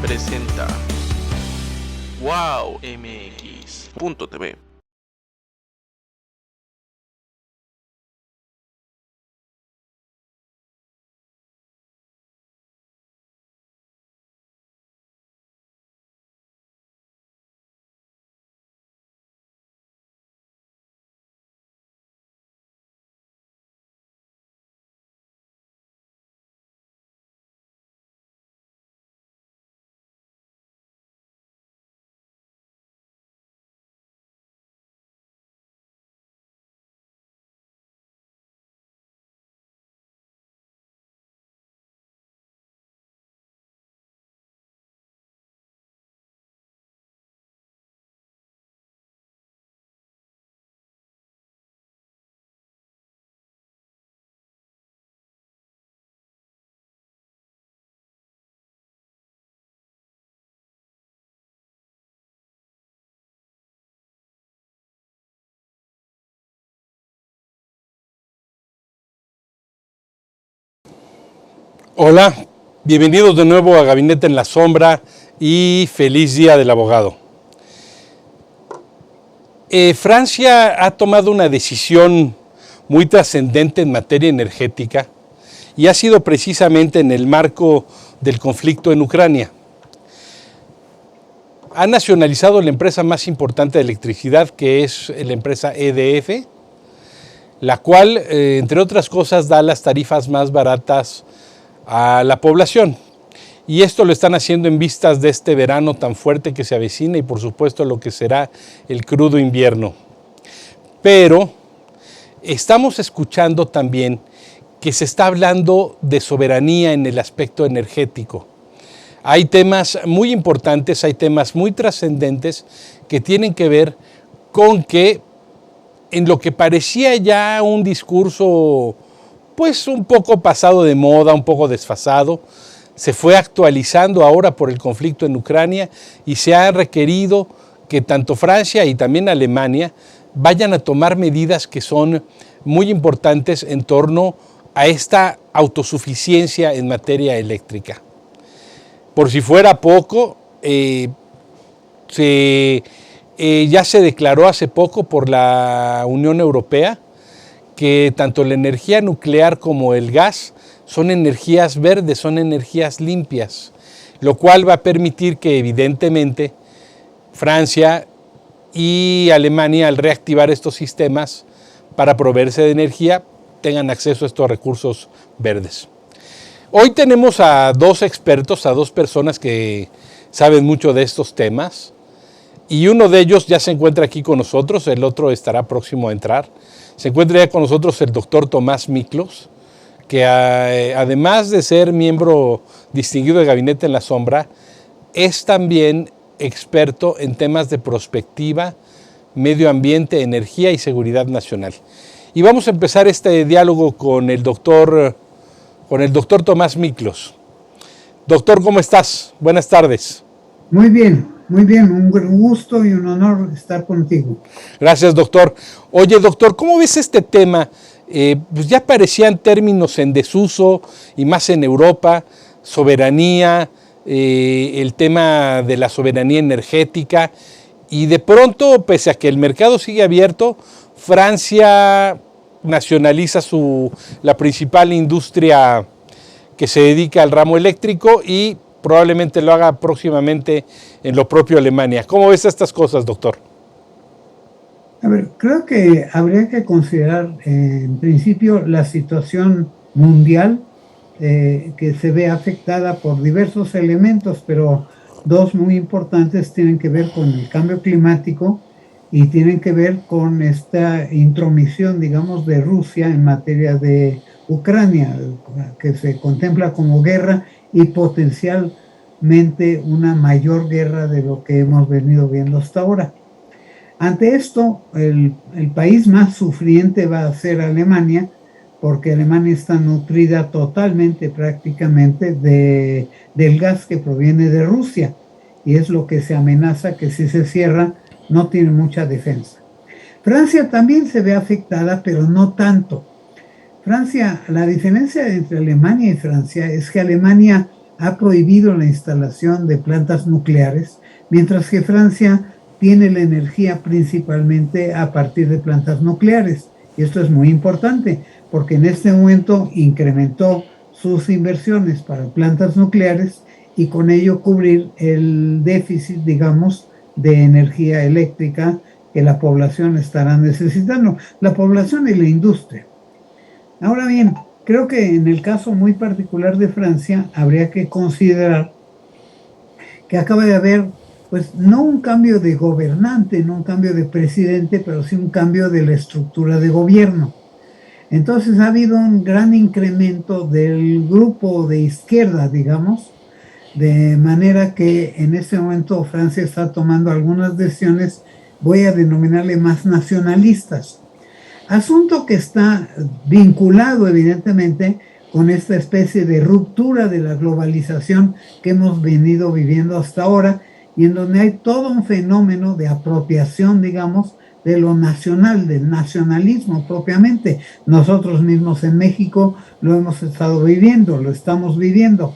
presenta wowmx.tv. Hola, bienvenidos de nuevo a Gabinete en la Sombra y feliz Día del Abogado. Francia ha tomado una decisión muy trascendente en materia energética y ha sido precisamente en el marco del conflicto en Ucrania. Ha nacionalizado la empresa más importante de electricidad, que es la empresa EDF, la cual, entre otras cosas, da las tarifas más baratas a la población, y esto lo están haciendo en vistas de este verano tan fuerte que se avecina y por supuesto lo que será el crudo invierno. Pero estamos escuchando también que se está hablando de soberanía en el aspecto energético. Hay temas muy importantes, hay temas muy trascendentes que tienen que ver con que en lo que parecía ya un discurso pues un poco pasado de moda, un poco desfasado, se fue actualizando ahora por el conflicto en Ucrania y se ha requerido que tanto Francia y también Alemania vayan a tomar medidas que son muy importantes en torno a esta autosuficiencia en materia eléctrica. Por si fuera poco, ya se declaró hace poco por la Unión Europea que tanto la energía nuclear como el gas son energías verdes, son energías limpias, lo cual va a permitir que evidentemente Francia y Alemania, al reactivar estos sistemas para proveerse de energía, tengan acceso a estos recursos verdes. Hoy tenemos a dos expertos, a dos personas que saben mucho de estos temas, y uno de ellos ya se encuentra aquí con nosotros, el otro estará próximo a entrar. Se encuentra ya con nosotros el doctor Tomás Miklos, que además de ser miembro distinguido de Gabinete en la Sombra, es también experto en temas de prospectiva, medio ambiente, energía y seguridad nacional. Y vamos a empezar este diálogo con el doctor Tomás Miklos. Doctor, ¿cómo estás? Buenas tardes. Muy bien, un gusto y un honor estar contigo. Gracias, doctor. Oye, doctor, ¿cómo ves este tema? Pues ya parecían términos en desuso y más en Europa, soberanía, el tema de la soberanía energética, y de pronto, pese a que el mercado sigue abierto, Francia nacionaliza la principal industria que se dedica al ramo eléctrico y probablemente lo haga próximamente en lo propio Alemania. ¿Cómo ves estas cosas, doctor? A ver, creo que habría que considerar en principio la situación mundial que se ve afectada por diversos elementos, pero dos muy importantes tienen que ver con el cambio climático y tienen que ver con esta intromisión, digamos, de Rusia en materia de Ucrania, que se contempla como guerra y potencialmente una mayor guerra de lo que hemos venido viendo hasta ahora. Ante esto, el país más sufriente va a ser Alemania, porque Alemania está nutrida totalmente, prácticamente, del gas que proviene de Rusia, y es lo que se amenaza que si se cierra no tiene mucha defensa. Francia también se ve afectada, pero no tanto. Francia, la diferencia entre Alemania y Francia es que Alemania ha prohibido la instalación de plantas nucleares, mientras que Francia tiene la energía principalmente a partir de plantas nucleares. Y esto es muy importante, porque en este momento incrementó sus inversiones para plantas nucleares y con ello cubrir el déficit, digamos, de energía eléctrica que la población estará necesitando, la población y la industria. Ahora bien, creo que en el caso muy particular de Francia habría que considerar que acaba de haber, pues no un cambio de gobernante, no un cambio de presidente, pero sí un cambio de la estructura de gobierno. Entonces ha habido un gran incremento del grupo de izquierda, digamos, de manera que en este momento Francia está tomando algunas decisiones, voy a denominarle más nacionalistas. Asunto que está vinculado evidentemente con esta especie de ruptura de la globalización que hemos venido viviendo hasta ahora y en donde hay todo un fenómeno de apropiación, digamos, de lo nacional, del nacionalismo propiamente. Nosotros mismos en México lo hemos estado viviendo, lo estamos viviendo.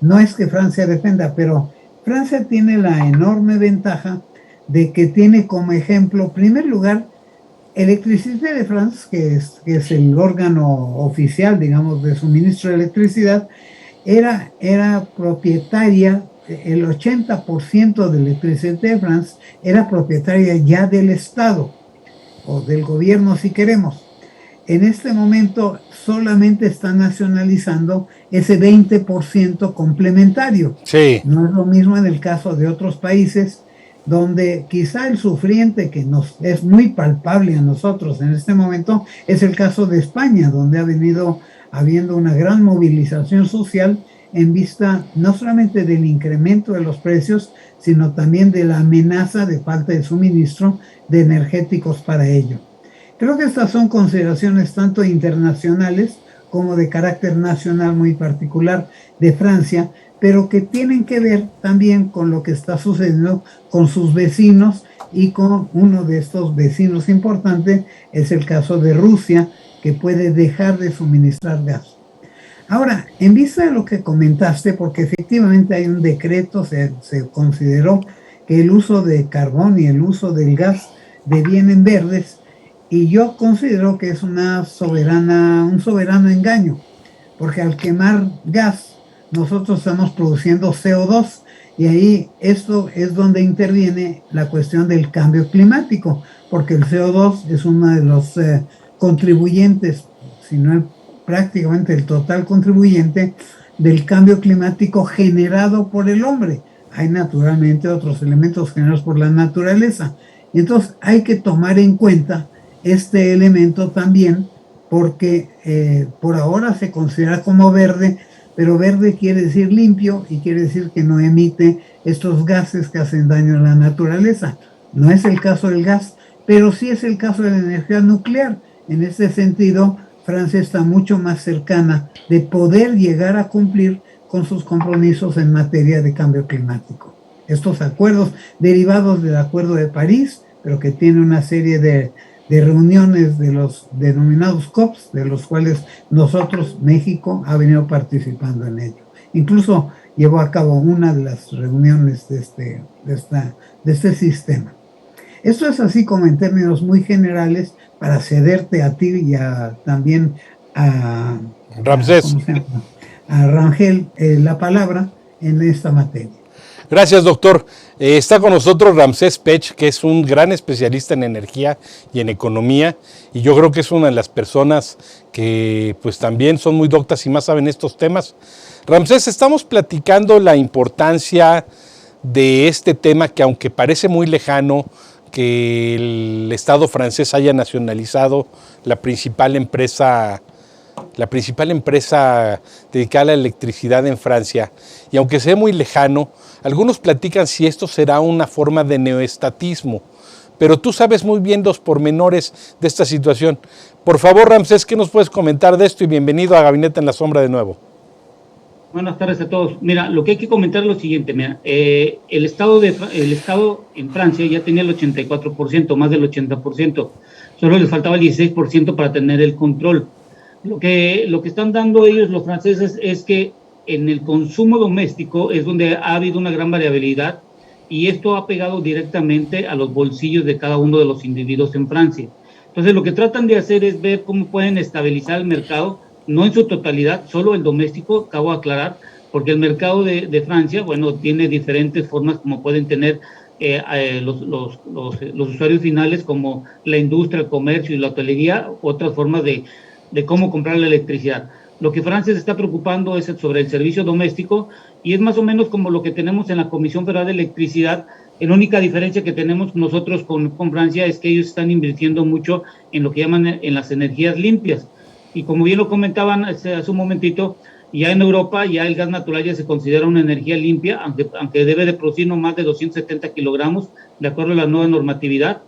No es que Francia dependa, pero Francia tiene la enorme ventaja de que tiene como ejemplo, en primer lugar, Electricité de France, que es el órgano oficial, digamos, de suministro de electricidad, era propietaria, el 80% de Electricité de France era propietaria ya del Estado, o del gobierno si queremos. En este momento solamente está nacionalizando ese 20% complementario. Sí. No es lo mismo en el caso de otros países, donde quizá el sufriente que nos es muy palpable a nosotros en este momento es el caso de España, donde ha venido habiendo una gran movilización social en vista no solamente del incremento de los precios, sino también de la amenaza de falta de suministro de energéticos para ello. Creo que estas son consideraciones tanto internacionales como de carácter nacional muy particular de Francia, pero que tienen que ver también con lo que está sucediendo con sus vecinos y con uno de estos vecinos importantes, es el caso de Rusia, que puede dejar de suministrar gas. Ahora, en vista de lo que comentaste, porque efectivamente hay un decreto, se consideró que el uso de carbón y el uso del gas devienen verdes, y yo considero que es un soberano engaño, porque al quemar gas, nosotros estamos produciendo CO2 y ahí esto es donde interviene la cuestión del cambio climático, porque el CO2 es uno de los contribuyentes, si no prácticamente el total contribuyente del cambio climático generado por el hombre. Hay naturalmente otros elementos generados por la naturaleza. Y entonces hay que tomar en cuenta este elemento también, porque por ahora se considera como verde, pero verde quiere decir limpio y quiere decir que no emite estos gases que hacen daño a la naturaleza. No es el caso del gas, pero sí es el caso de la energía nuclear. En este sentido, Francia está mucho más cercana de poder llegar a cumplir con sus compromisos en materia de cambio climático. Estos acuerdos derivados del Acuerdo de París, pero que tiene una serie de reuniones de los denominados COPs, de los cuales nosotros, México, ha venido participando en ello. Incluso llevó a cabo una de las reuniones de este sistema. Esto es así como en términos muy generales para cederte a ti y también a Ramsés. A Rangel la palabra en esta materia. Gracias, doctor. Está con nosotros Ramsés Pech, que es un gran especialista en energía y en economía, y yo creo que es una de las personas que pues también son muy doctas y más saben estos temas. Ramsés, estamos platicando la importancia de este tema que, aunque parece muy lejano, que el Estado francés haya nacionalizado la principal empresa dedicada a la electricidad en Francia, y aunque sea muy lejano, algunos platican si esto será una forma de neoestatismo, pero tú sabes muy bien los pormenores de esta situación. Por favor, Ramsés, ¿qué nos puedes comentar de esto? Y bienvenido a Gabinete en la Sombra de nuevo. Buenas tardes a todos. Mira, lo que hay que comentar es lo siguiente. Mira, el Estado en Francia ya tenía el 84%, más del 80%. Solo les faltaba el 16% para tener el control. Lo que están dando ellos, los franceses, es que en el consumo doméstico es donde ha habido una gran variabilidad y esto ha pegado directamente a los bolsillos de cada uno de los individuos en Francia. Entonces lo que tratan de hacer es ver cómo pueden estabilizar el mercado, no en su totalidad, solo el doméstico, acabo de aclarar, porque el mercado de Francia, bueno, tiene diferentes formas como pueden tener los usuarios finales, como la industria, el comercio y la hotelería, otras formas de cómo comprar la electricidad. Lo que Francia se está preocupando es sobre el servicio doméstico y es más o menos como lo que tenemos en la Comisión Federal de Electricidad. La única diferencia que tenemos nosotros con Francia es que ellos están invirtiendo mucho en lo que llaman en las energías limpias. Y como bien lo comentaban hace un momentito, ya en Europa ya el gas natural ya se considera una energía limpia, aunque debe de producir no más de 270 kilogramos, de acuerdo a la nueva normatividad.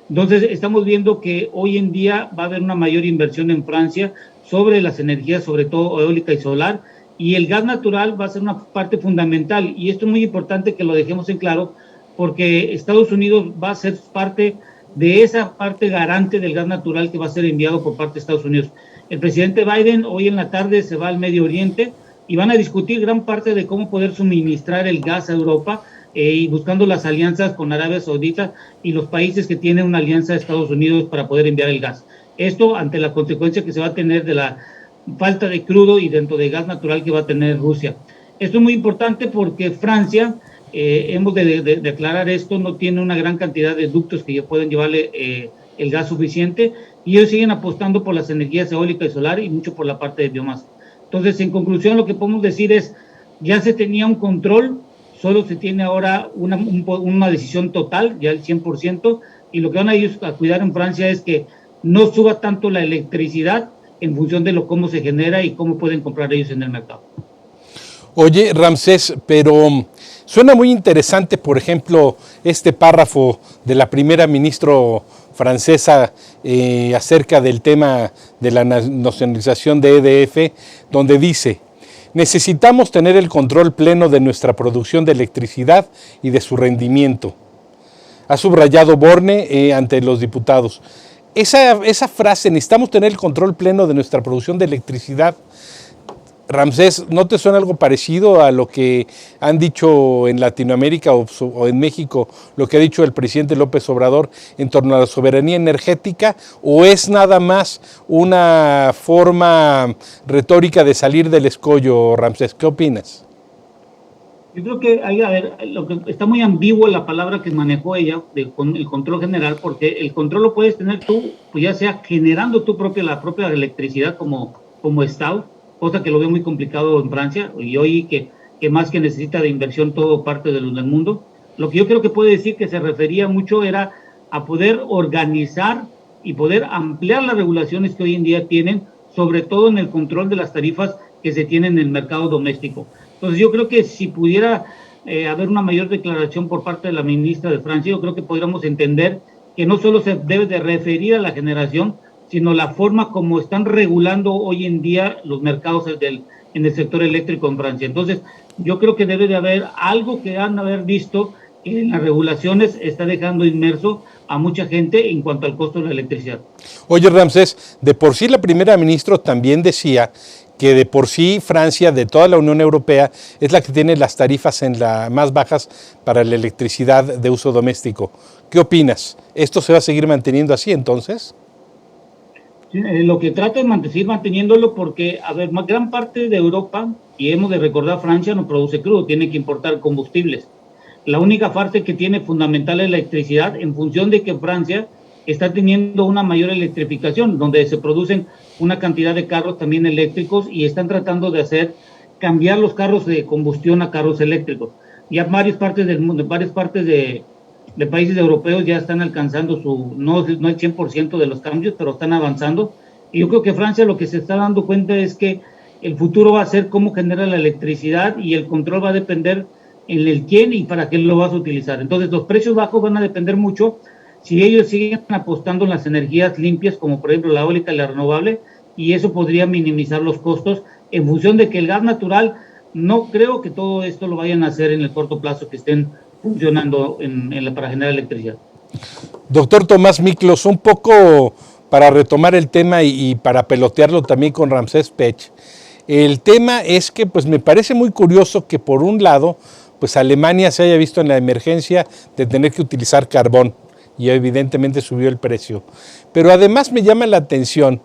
Entonces estamos viendo que hoy en día va a haber una mayor inversión en Francia sobre las energías, sobre todo eólica y solar, y el gas natural va a ser una parte fundamental, y esto es muy importante que lo dejemos en claro, porque Estados Unidos va a ser parte de esa parte garante del gas natural que va a ser enviado por parte de Estados Unidos. El presidente Biden hoy en la tarde se va al Medio Oriente y van a discutir gran parte de cómo poder suministrar el gas a Europa, y buscando las alianzas con Arabia Saudita y los países que tienen una alianza de Estados Unidos para poder enviar el gas. Esto ante la consecuencia que se va a tener de la falta de crudo y dentro de gas natural que va a tener Rusia. Esto es muy importante porque Francia, hemos de declarar esto, no tiene una gran cantidad de ductos que ya pueden llevarle el gas suficiente, y ellos siguen apostando por las energías eólicas y solar y mucho por la parte de biomasa. Entonces, en conclusión, lo que podemos decir es, ya se tenía un control, solo se tiene ahora una decisión total, ya el 100%, y lo que van a ellos a cuidar en Francia es que no suba tanto la electricidad en función de cómo se genera y cómo pueden comprar ellos en el mercado. Oye, Ramsés, pero suena muy interesante, por ejemplo, este párrafo de la primera ministra francesa acerca del tema de la nacionalización de EDF, donde dice: necesitamos tener el control pleno de nuestra producción de electricidad y de su rendimiento. Ha subrayado Borne ante los diputados. Esa frase, necesitamos tener el control pleno de nuestra producción de electricidad. Ramsés, ¿no te suena algo parecido a lo que han dicho en Latinoamérica o en México, lo que ha dicho el presidente López Obrador en torno a la soberanía energética? ¿O es nada más una forma retórica de salir del escollo, Ramsés? ¿Qué opinas? Yo creo que lo que está muy ambiguo la palabra que manejó ella, con el control general, porque el control lo puedes tener tú, pues ya sea generando la propia electricidad como Estado, cosa que lo veo muy complicado en Francia, y hoy que más que necesita de inversión todo parte del mundo. Lo que yo creo que puede decir que se refería mucho era a poder organizar y poder ampliar las regulaciones que hoy en día tienen, sobre todo en el control de las tarifas que se tienen en el mercado doméstico. Entonces yo creo que si pudiera haber una mayor declaración por parte de la ministra de Francia, yo creo que podríamos entender que no solo se debe de referir a la generación, sino la forma como están regulando hoy en día los mercados en el sector eléctrico en Francia. Entonces yo creo que debe de haber algo que han de haber visto que en las regulaciones está dejando inmerso a mucha gente en cuanto al costo de la electricidad. Oye, Ramsés, de por sí la primera ministra también decía que de por sí Francia, de toda la Unión Europea, es la que tiene las tarifas más bajas para la electricidad de uso doméstico. ¿Qué opinas? ¿Esto se va a seguir manteniendo así entonces? Sí, lo que trata es seguir manteniéndolo porque, gran parte de Europa, y hemos de recordar, Francia no produce crudo, tiene que importar combustibles. La única parte que tiene fundamental es la electricidad, en función de que Francia está teniendo una mayor electrificación, donde se producen una cantidad de carros también eléctricos y están tratando de cambiar los carros de combustión a carros eléctricos. Ya varias partes del mundo, de países europeos ya están alcanzando no el 100% de los cambios, pero están avanzando. Y yo creo que Francia lo que se está dando cuenta es que el futuro va a ser cómo genera la electricidad y el control va a depender en el quién y para qué lo vas a utilizar. Entonces los precios bajos van a depender mucho si ellos siguen apostando en las energías limpias, como por ejemplo la eólica y la renovable, y eso podría minimizar los costos en función de que el gas natural, no creo que todo esto lo vayan a hacer en el corto plazo, que estén funcionando para generar electricidad. Doctor Tomás Miklos, un poco para retomar el tema y para pelotearlo también con Ramsés Pech. El tema es que pues me parece muy curioso que por un lado pues Alemania se haya visto en la emergencia de tener que utilizar carbón y evidentemente subió el precio. Pero además me llama la atención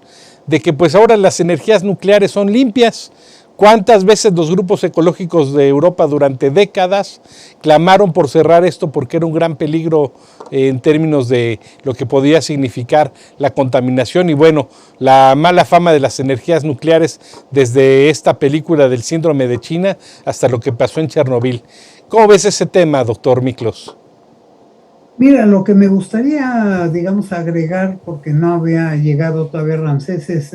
de que pues ahora las energías nucleares son limpias. ¿Cuántas veces los grupos ecológicos de Europa durante décadas clamaron por cerrar esto porque era un gran peligro en términos de lo que podía significar la contaminación? Y bueno, la mala fama de las energías nucleares desde esta película del síndrome de China hasta lo que pasó en Chernobyl. ¿Cómo ves ese tema, doctor Miklos? Mira, lo que me gustaría, digamos, agregar, porque no había llegado todavía Ramsés, es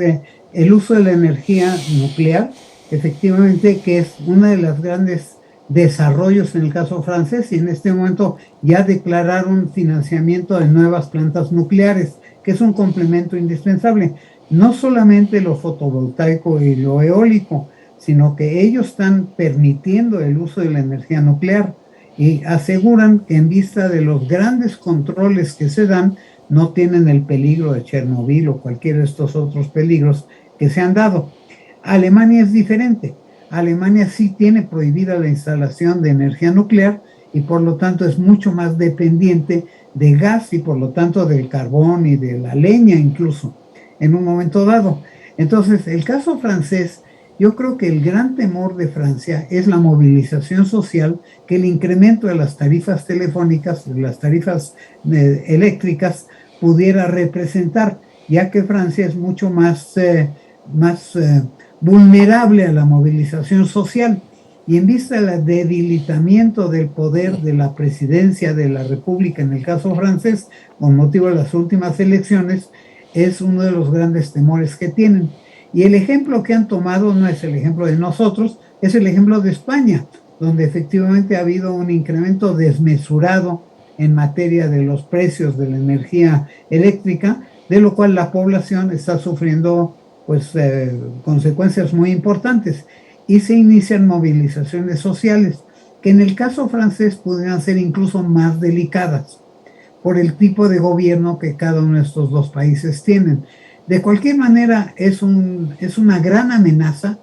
el uso de la energía nuclear, efectivamente, que es uno de los grandes desarrollos en el caso francés, y en este momento ya declararon financiamiento de nuevas plantas nucleares, que es un complemento indispensable. No solamente lo fotovoltaico y lo eólico, sino que ellos están permitiendo el uso de la energía nuclear y aseguran que en vista de los grandes controles que se dan, no tienen el peligro de Chernobyl o cualquiera de estos otros peligros que se han dado. Alemania es diferente. Alemania sí tiene prohibida la instalación de energía nuclear y por lo tanto es mucho más dependiente de gas y por lo tanto del carbón y de la leña incluso en un momento dado. Entonces, el caso francés, yo creo que el gran temor de Francia es la movilización social, que el incremento de las tarifas telefónicas, de las tarifas eléctricas, pudiera representar, ya que Francia es mucho más vulnerable a la movilización social. Y en vista del debilitamiento del poder de la presidencia de la República, en el caso francés, con motivo de las últimas elecciones, es uno de los grandes temores que tienen. Y el ejemplo que han tomado no es el ejemplo de nosotros, es el ejemplo de España, donde efectivamente ha habido un incremento desmesurado en materia de los precios de la energía eléctrica, de lo cual la población está sufriendo pues consecuencias muy importantes y se inician movilizaciones sociales que en el caso francés podrían ser incluso más delicadas por el tipo de gobierno que cada uno de estos dos países tienen. De cualquier manera, es una gran amenaza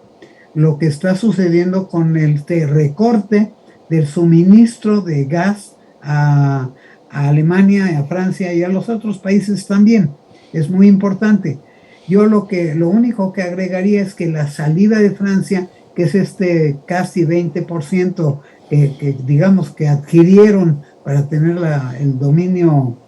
lo que está sucediendo con el recorte del suministro de gas a Alemania, a Francia y a los otros países también. Es muy importante. Yo lo único que agregaría es que la salida de Francia, que es casi 20% que digamos que adquirieron para tener el dominio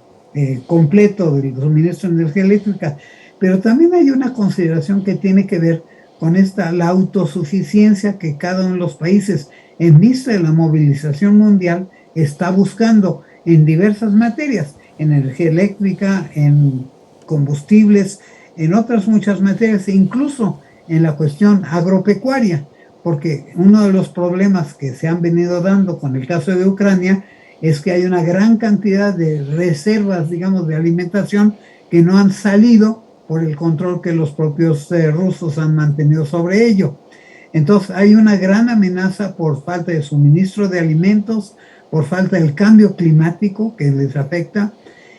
completo del suministro de energía eléctrica, pero también hay una consideración que tiene que ver con la autosuficiencia que cada uno de los países, en vista de la movilización mundial, está buscando en diversas materias, en energía eléctrica, en combustibles, en otras muchas materias, e incluso en la cuestión agropecuaria, porque uno de los problemas que se han venido dando con el caso de Ucrania es que hay una gran cantidad de reservas, digamos, de alimentación que no han salido por el control que los propios rusos han mantenido sobre ello. Entonces hay una gran amenaza por falta de suministro de alimentos, por falta del cambio climático que les afecta,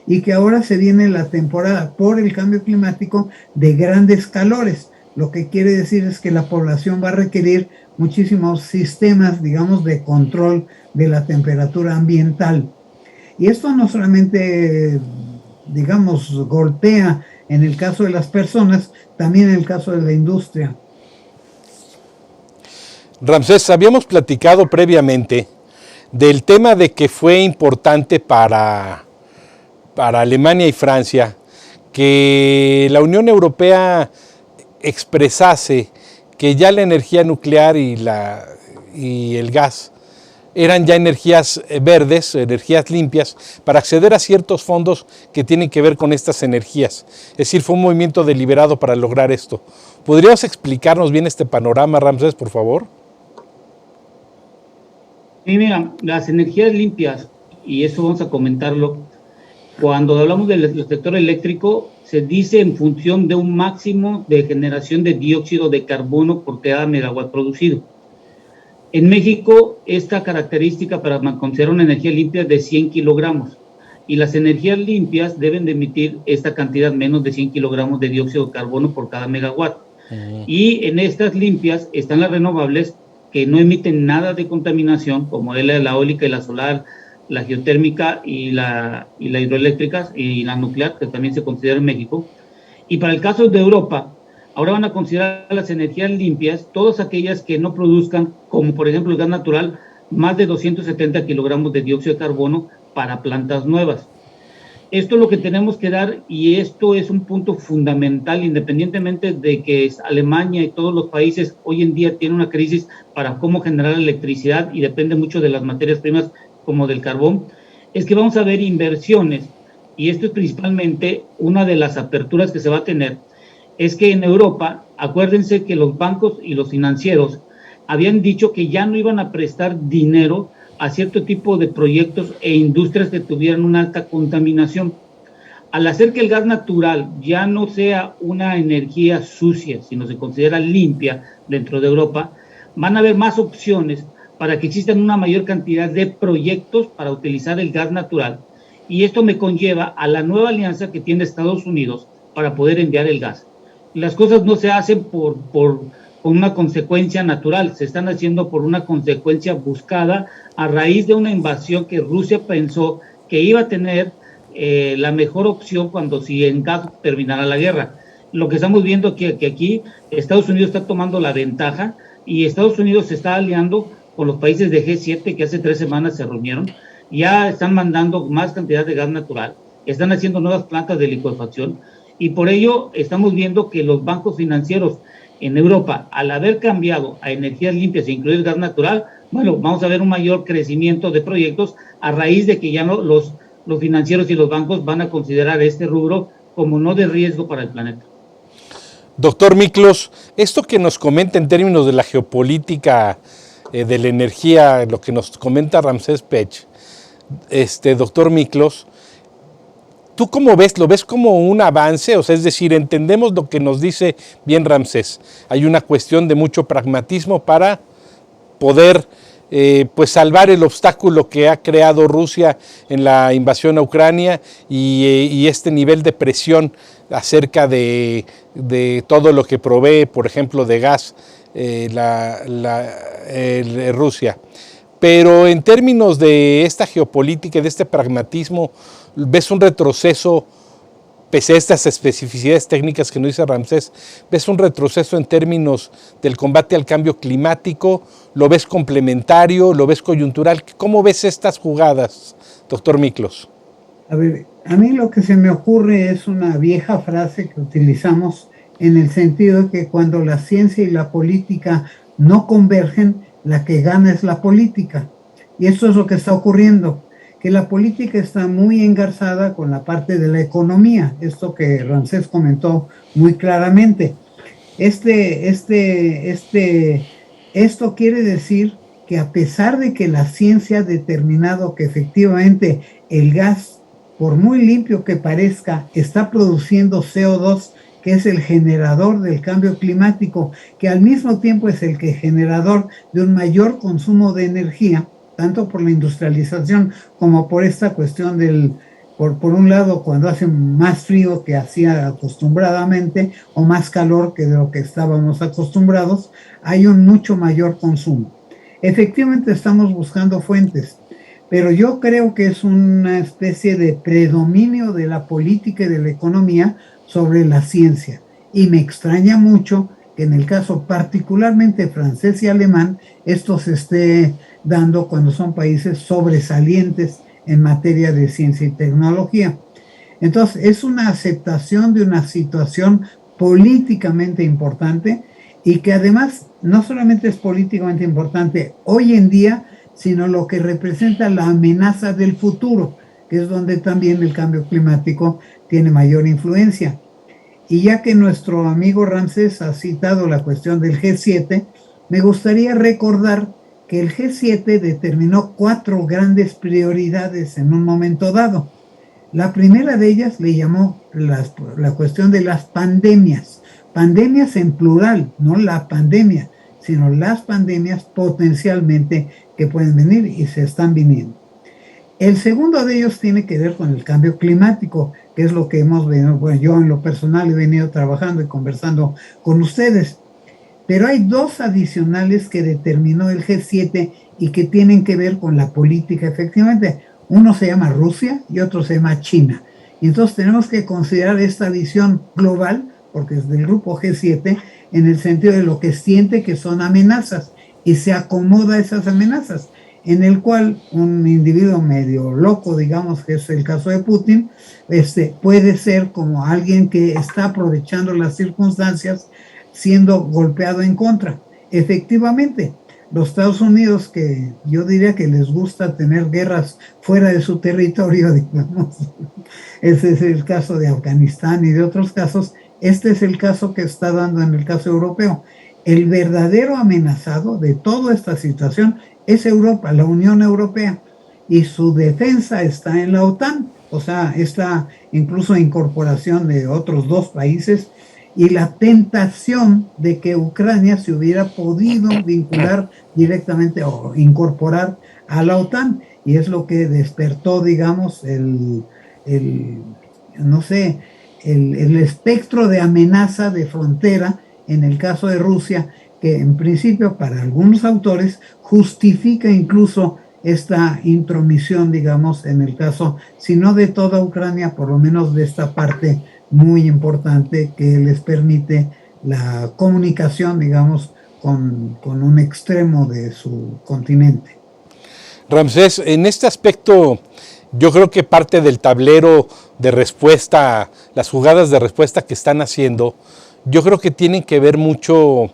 y que ahora se viene la temporada por el cambio climático de grandes calores, lo que quiere decir es que la población va a requerir muchísimos sistemas, digamos, de control de la temperatura ambiental. Y esto no solamente, digamos, golpea en el caso de las personas, también en el caso de la industria. Ramsés, habíamos platicado previamente del tema de que fue importante para Alemania y Francia que la Unión Europea expresase que ya la energía nuclear y el gas eran ya energías verdes, energías limpias, para acceder a ciertos fondos que tienen que ver con estas energías. Es decir, fue un movimiento deliberado para lograr esto. ¿Podrías explicarnos bien este panorama, Ramsés, por favor? Sí, mira, las energías limpias, y eso vamos a comentarlo, cuando hablamos del sector eléctrico, se dice en función de un máximo de generación de dióxido de carbono por cada megawatt producido. En México, esta característica para considerar una energía limpia es de 100 kilogramos, y las energías limpias deben de emitir esta cantidad menos de 100 kilogramos de dióxido de carbono por cada megawatt. Y en estas limpias están las renovables que no emiten nada de contaminación, como es la eólica y la solar, la geotérmica y la hidroeléctrica y la nuclear, que también se considera en México. Y para el caso de Europa, ahora van a considerar las energías limpias, todas aquellas que no produzcan, como por ejemplo el gas natural, más de 270 kilogramos de dióxido de carbono para plantas nuevas. Esto es lo que tenemos que dar, y esto es un punto fundamental, independientemente de que Alemania y todos los países hoy en día tienen una crisis para cómo generar electricidad y depende mucho de las materias primas como del carbón, es que vamos a ver inversiones, y esto es principalmente una de las aperturas que se va a tener, es que en Europa, acuérdense que los bancos y los financieros habían dicho que ya no iban a prestar dinero a cierto tipo de proyectos e industrias que tuvieran una alta contaminación. Al hacer que el gas natural ya no sea una energía sucia, sino se considera limpia dentro de Europa, van a haber más opciones para que existan una mayor cantidad de proyectos para utilizar el gas natural. Y esto me conlleva a la nueva alianza que tiene Estados Unidos para poder enviar el gas. Las cosas no se hacen por una consecuencia natural, se están haciendo por una consecuencia buscada a raíz de una invasión que Rusia pensó que iba a tener la mejor opción cuando si en caso terminara la guerra. Lo que estamos viendo que aquí Estados Unidos está tomando la ventaja y Estados Unidos se está aliando con los países de G7 que hace 3 semanas se reunieron, ya están mandando más cantidad de gas natural, están haciendo nuevas plantas de licuefacción y por ello estamos viendo que los bancos financieros en Europa, al haber cambiado a energías limpias e incluir gas natural, bueno, vamos a ver un mayor crecimiento de proyectos a raíz de que ya no, los financieros y los bancos van a considerar este rubro como no de riesgo para el planeta. Doctor Miklos, esto que nos comenta en términos de la geopolítica de la energía, lo que nos comenta Ramsés Pech, doctor Miklos, ¿tú cómo ves? ¿Lo ves como un avance? O sea, es decir, entendemos lo que nos dice bien Ramsés. Hay una cuestión de mucho pragmatismo para poder pues salvar el obstáculo que ha creado Rusia en la invasión a Ucrania y este nivel de presión acerca de todo lo que provee, por ejemplo, de gas Rusia. Pero en términos de esta geopolítica y de este pragmatismo, ¿ves un retroceso, pese a estas especificidades técnicas que nos dice Ramsés, ves un retroceso en términos del combate al cambio climático? ¿Lo ves complementario? ¿Lo ves coyuntural? ¿Cómo ves estas jugadas, doctor Miklos? A ver, a mí lo que se me ocurre es una vieja frase que utilizamos en el sentido de que cuando la ciencia y la política no convergen, la que gana es la política. Y esto es lo que está ocurriendo, que la política está muy engarzada con la parte de la economía, esto que Ramsés comentó muy claramente. Esto quiere decir que a pesar de que la ciencia ha determinado que efectivamente el gas, por muy limpio que parezca, está produciendo CO2, que es el generador del cambio climático, que al mismo tiempo es el generador de un mayor consumo de energía, tanto por la industrialización como por esta cuestión por un lado, cuando hace más frío que hacía acostumbradamente o más calor que de lo que estábamos acostumbrados, hay un mucho mayor consumo. Efectivamente estamos buscando fuentes, pero yo creo que es una especie de predominio de la política y de la economía sobre la ciencia. Y me extraña mucho que en el caso particularmente francés y alemán, esto se esté dando cuando son países sobresalientes en materia de ciencia y tecnología. Entonces, es una aceptación de una situación políticamente importante y que además no solamente es políticamente importante hoy en día, sino lo que representa la amenaza del futuro, que es donde también el cambio climático tiene mayor influencia. Y ya que nuestro amigo Ramsés ha citado la cuestión del G7, me gustaría recordar que el G7 determinó 4 grandes prioridades en un momento dado. La primera de ellas le llamó la cuestión de las pandemias. Pandemias en plural, no la pandemia, sino las pandemias potencialmente que pueden venir y se están viniendo. El segundo de ellos tiene que ver con el cambio climático, que es lo que hemos venido, bueno, yo en lo personal he venido trabajando y conversando con ustedes. Pero hay dos adicionales que determinó el G7 y que tienen que ver con la política, efectivamente. Uno se llama Rusia y otro se llama China. Y entonces tenemos que considerar esta visión global, porque es del grupo G7, en el sentido de lo que siente que son amenazas y se acomoda a esas amenazas, en el cual un individuo medio loco, digamos que es el caso de Putin, puede ser como alguien que está aprovechando las circunstancias siendo golpeado en contra. Efectivamente, los Estados Unidos, que yo diría que les gusta tener guerras fuera de su territorio, digamos, ese es el caso de Afganistán y de otros casos, este es el caso que está dando en el caso europeo. El verdadero amenazado de toda esta situación es Europa, la Unión Europea, y su defensa está en la OTAN, o sea, esta incluso incorporación de otros dos países, y la tentación de que Ucrania se hubiera podido vincular directamente o incorporar a la OTAN, y es lo que despertó, digamos, el espectro de amenaza de frontera en el caso de Rusia, que en principio para algunos autores justifica incluso esta intromisión, digamos, en el caso, si no de toda Ucrania, por lo menos de esta parte muy importante que les permite la comunicación, digamos, con un extremo de su continente. Ramsés, en este aspecto, yo creo que parte del tablero de respuesta, las jugadas de respuesta que están haciendo, yo creo que tienen que ver mucho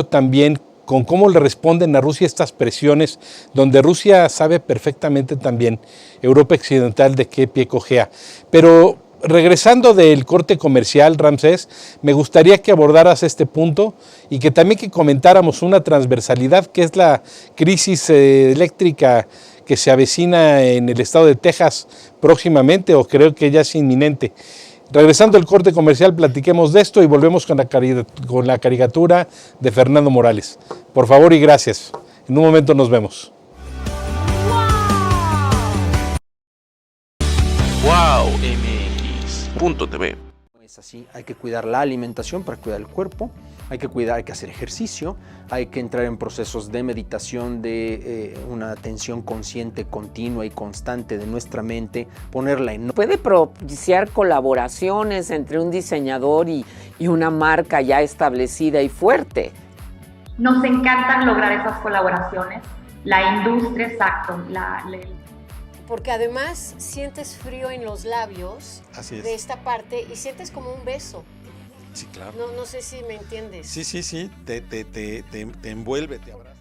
también con cómo le responden a Rusia estas presiones, donde Rusia sabe perfectamente también, Europa Occidental, de qué pie cojea. Pero regresando del corte comercial, Ramsés, me gustaría que abordaras este punto y que también que comentáramos una transversalidad que es la crisis eléctrica que se avecina en el estado de Texas próximamente, o creo que ya es inminente. Regresando al corte comercial, platiquemos de esto y volvemos con la caricatura de Fernando Morales. Por favor y gracias. En un momento nos vemos. Wow MX.tv. Es así, hay que cuidar la alimentación para cuidar el cuerpo, hay que hacer ejercicio, hay que entrar en procesos de meditación, de una atención consciente, continua y constante de nuestra mente, ponerla en... Puede propiciar colaboraciones entre un diseñador y una marca ya establecida y fuerte. Nos encantan lograr esas colaboraciones, la industria, exacto, porque además sientes frío en los labios de esta parte y sientes como un beso. Sí, claro. No sé si me entiendes. Sí, te envuelve, te abraza.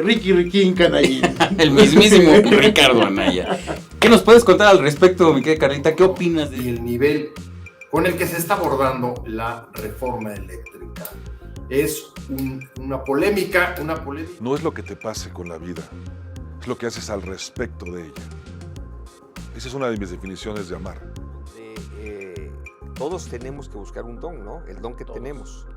Ricky Canallín. El mismísimo Ricardo Anaya. ¿Qué nos puedes contar al respecto, mi querida Carlita? ¿Qué opinas de el nivel con el que se está abordando la reforma eléctrica? Es una polémica. No es lo que te pase con la vida, es lo que haces al respecto de ella. Esa es una de mis definiciones de amar. Todos tenemos que buscar un don, ¿no? El don que tenemos.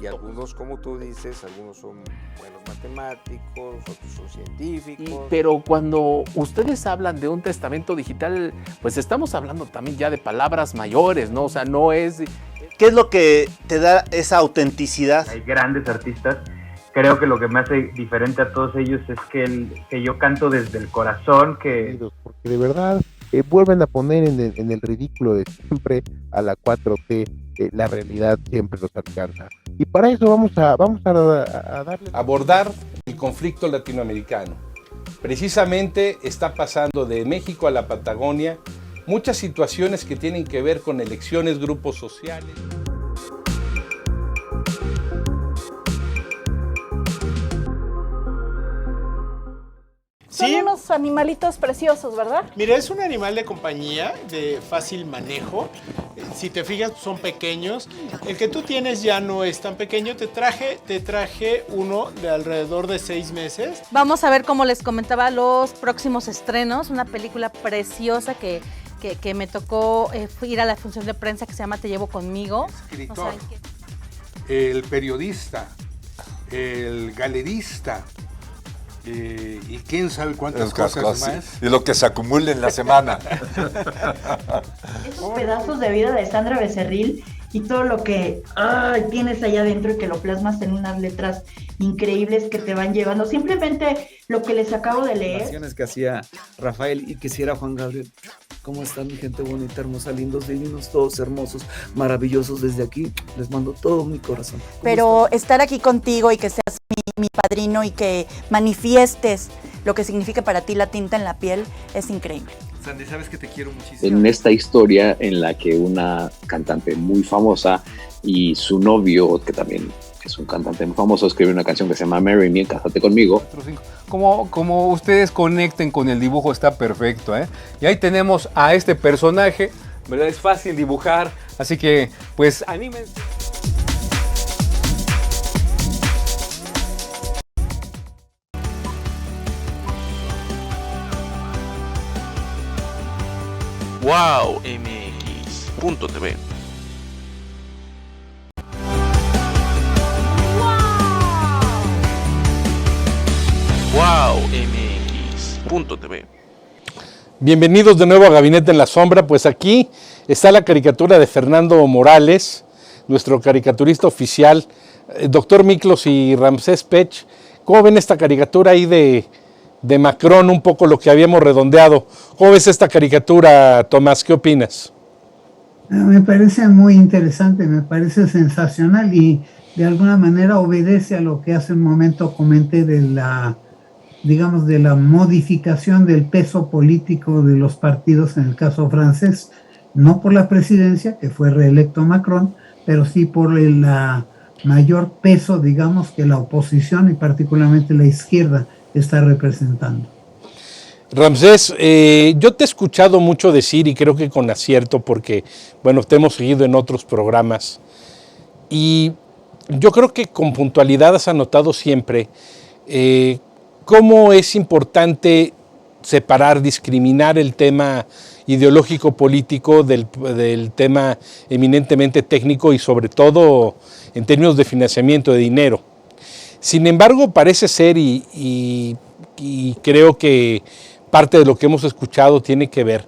Y algunos, como tú dices, algunos son buenos matemáticos, otros son científicos. Pero cuando ustedes hablan de un testamento digital, pues estamos hablando también ya de palabras mayores, ¿no? O sea, no es... ¿Qué es lo que te da esa autenticidad? Hay grandes artistas. Creo que lo que me hace diferente a todos ellos es que yo canto desde el corazón, que... Porque de verdad vuelven a poner en el ridículo de siempre a la 4T. La realidad siempre los alcanza. Y para eso vamos a darle... Abordar el conflicto latinoamericano. Precisamente está pasando de México a la Patagonia muchas situaciones que tienen que ver con elecciones, grupos sociales. Son unos animalitos preciosos, ¿verdad? Mira, es un animal de compañía, de fácil manejo. Si te fijas, son pequeños. El que tú tienes ya no es tan pequeño. Te traje uno de alrededor de 6 meses. Vamos a ver, como les comentaba, los próximos estrenos. Una película preciosa que me tocó ir a la función de prensa que se llama Te llevo conmigo. Escritor, el periodista, el galerista, y quién sabe cuántas Cosas, cosas más. Y lo que se acumula en la semana. Esos pedazos de vida de Sandra Becerril y todo lo que tienes allá adentro y que lo plasmas en unas letras increíbles que te van llevando. Simplemente lo que les acabo de leer. Que hacía Rafael y que hiciera Juan Gabriel. ¿Cómo están, mi gente bonita, hermosa, lindos, divinos, todos hermosos, maravillosos desde aquí? Les mando todo mi corazón. Pero estar aquí contigo y que seas mi padrino y que manifiestes lo que significa para ti la tinta en la piel es increíble. Sandy, sabes que te quiero muchísimo. En esta historia en la que una cantante muy famosa y su novio, que también es un cantante muy famoso, escribe una canción que se llama Marry Me, Cásate Conmigo. Como ustedes conecten con el dibujo está perfecto, ¿eh? Y ahí tenemos a este personaje, ¿verdad? Es fácil dibujar, así que pues anímense. Wow MX.tv. Wow MX.tv. Bienvenidos de nuevo a Gabinete en la Sombra. Pues aquí está la caricatura de Fernando Morales, nuestro caricaturista oficial, doctor Miklos y Ramsés Pech. ¿Cómo ven esta caricatura ahí de Macron, un poco lo que habíamos redondeado? ¿Cómo ves esta caricatura, Tomás? ¿Qué opinas? Me parece muy interesante, me parece sensacional y de alguna manera obedece a lo que hace un momento comenté de la, digamos, de la modificación del peso político de los partidos en el caso francés, no por la presidencia, que fue reelecto Macron, pero sí por el mayor peso, digamos, que la oposición y particularmente la izquierda está representando. Ramsés, yo te he escuchado mucho decir, y creo que con acierto, porque, bueno, te hemos seguido en otros programas, y yo creo que con puntualidad has anotado siempre cómo es importante separar, discriminar el tema ideológico-político del tema eminentemente técnico y sobre todo en términos de financiamiento de dinero. Sin embargo, parece ser, y creo que parte de lo que hemos escuchado tiene que ver,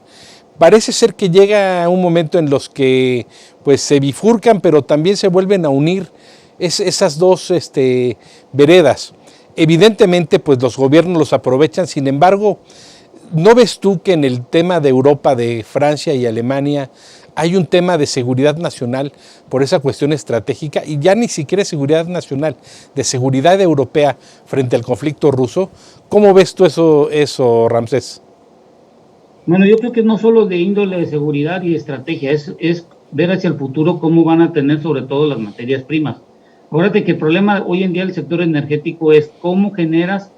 parece ser que llega un momento en los que pues, se bifurcan, pero también se vuelven a unir esas dos veredas. Evidentemente, pues los gobiernos los aprovechan, sin embargo, ¿no ves tú que en el tema de Europa, de Francia y Alemania, hay un tema de seguridad nacional por esa cuestión estratégica, y ya ni siquiera seguridad nacional, de seguridad europea frente al conflicto ruso? ¿Cómo ves tú eso, Ramsés? Bueno, yo creo que no solo de índole de seguridad y de estrategia, es ver hacia el futuro cómo van a tener sobre todo las materias primas. Acuérdate que el problema hoy en día del sector energético es cómo generas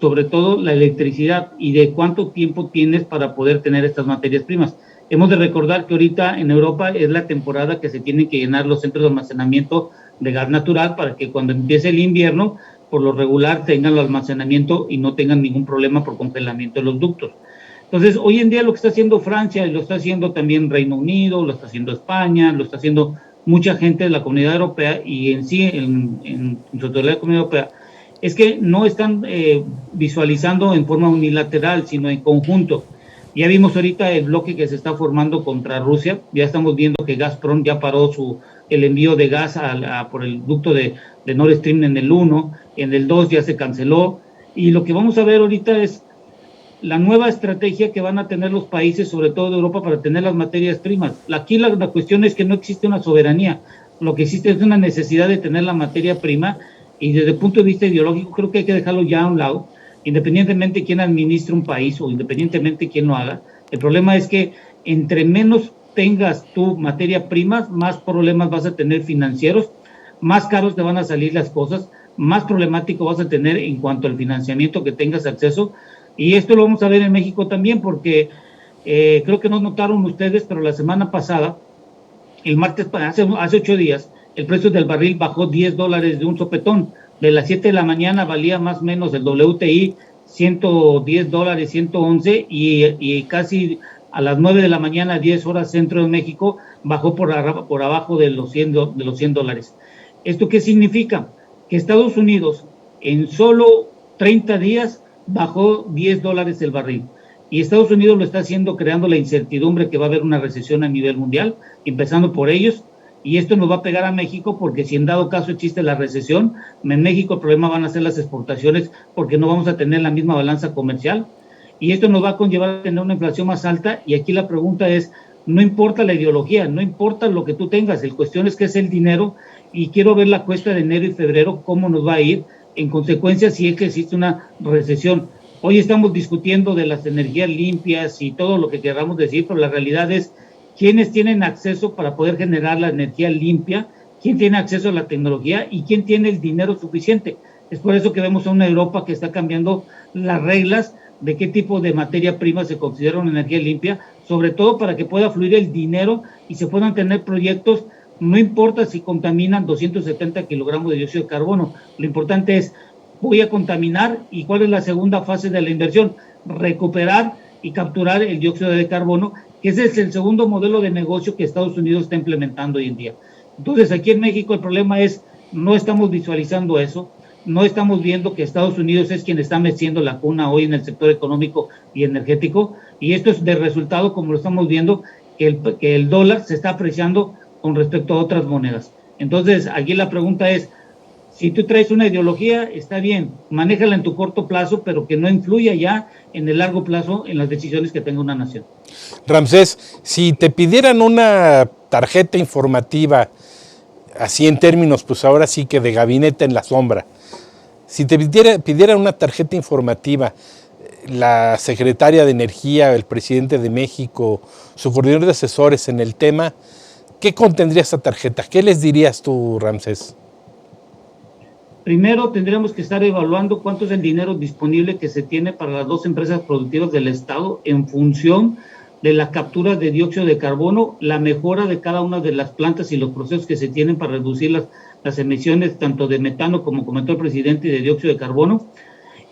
sobre todo la electricidad y de cuánto tiempo tienes para poder tener estas materias primas. Hemos de recordar que ahorita en Europa es la temporada que se tienen que llenar los centros de almacenamiento de gas natural para que cuando empiece el invierno, por lo regular tengan el almacenamiento y no tengan ningún problema por congelamiento de los ductos. Entonces, hoy en día lo que está haciendo Francia, y lo está haciendo también Reino Unido, lo está haciendo España, lo está haciendo mucha gente de la Comunidad Europea y en sí, en su totalidad de la Comunidad Europea, es que no están visualizando en forma unilateral, sino en conjunto. Ya vimos ahorita el bloque que se está formando contra Rusia, ya estamos viendo que Gazprom ya paró el envío de gas por el ducto de Nord Stream en el 1, en el 2 ya se canceló, y lo que vamos a ver ahorita es la nueva estrategia que van a tener los países, sobre todo de Europa, para tener las materias primas. Aquí la cuestión es que no existe una soberanía, lo que existe es una necesidad de tener la materia prima, y desde el punto de vista ideológico creo que hay que dejarlo ya a un lado, independientemente de quién administre un país o independientemente de quién lo haga. El problema es que entre menos tengas tu materia prima, más problemas vas a tener financieros, más caros te van a salir las cosas, más problemático vas a tener en cuanto al financiamiento que tengas acceso. Y esto lo vamos a ver en México también, porque creo que no notaron ustedes, pero la semana pasada, el martes, hace 8 días, el precio del barril bajó $10 de un sopetón. De las 7 de la mañana valía más o menos el WTI $110, 111, y casi a las 9 de la mañana, 10 horas centro de México, bajó por abajo de los $100. ¿Esto qué significa? que Estados Unidos en solo 30 días bajó $10 el barril. Y Estados Unidos lo está haciendo creando la incertidumbre que va a haber una recesión a nivel mundial, empezando por ellos. Y esto nos va a pegar a México porque si en dado caso existe la recesión, en México el problema van a ser las exportaciones porque no vamos a tener la misma balanza comercial. Y esto nos va a conllevar a tener una inflación más alta. Y aquí la pregunta es, no importa la ideología, no importa lo que tú tengas, el cuestión es que es el dinero y quiero ver la cuesta de enero y febrero, cómo nos va a ir en consecuencia si es que existe una recesión. Hoy estamos discutiendo de las energías limpias y todo lo que queramos decir, pero la realidad es quiénes tienen acceso para poder generar la energía limpia, quién tiene acceso a la tecnología y quién tiene el dinero suficiente. Es por eso que vemos a una Europa que está cambiando las reglas de qué tipo de materia prima se considera una energía limpia, sobre todo para que pueda fluir el dinero y se puedan tener proyectos, no importa si contaminan 270 kilogramos de dióxido de carbono, lo importante es, voy a contaminar y cuál es la segunda fase de la inversión, recuperar y capturar el dióxido de carbono, que ese es el segundo modelo de negocio que Estados Unidos está implementando hoy en día. Entonces aquí en México el problema es, no estamos visualizando eso, no estamos viendo que Estados Unidos es quien está meciendo la cuna hoy en el sector económico y energético, y esto es de resultado, como lo estamos viendo, que el dólar se está apreciando con respecto a otras monedas. Entonces, aquí la pregunta es, si tú traes una ideología, está bien, manéjala en tu corto plazo, pero que no influya ya en el largo plazo en las decisiones que tenga una nación. Ramsés, si te pidieran una tarjeta informativa, así en términos, pues ahora sí que de gabinete en la sombra, si te pidieran una tarjeta informativa, la secretaria de Energía, el presidente de México, su coordinador de asesores en el tema, ¿qué contendría esta tarjeta? ¿Qué les dirías tú, Ramsés? Primero tendríamos que estar evaluando cuánto es el dinero disponible que se tiene para las dos empresas productivas del Estado en función de la captura de dióxido de carbono, la mejora de cada una de las plantas y los procesos que se tienen para reducir las emisiones tanto de metano, como comentó el presidente, y de dióxido de carbono.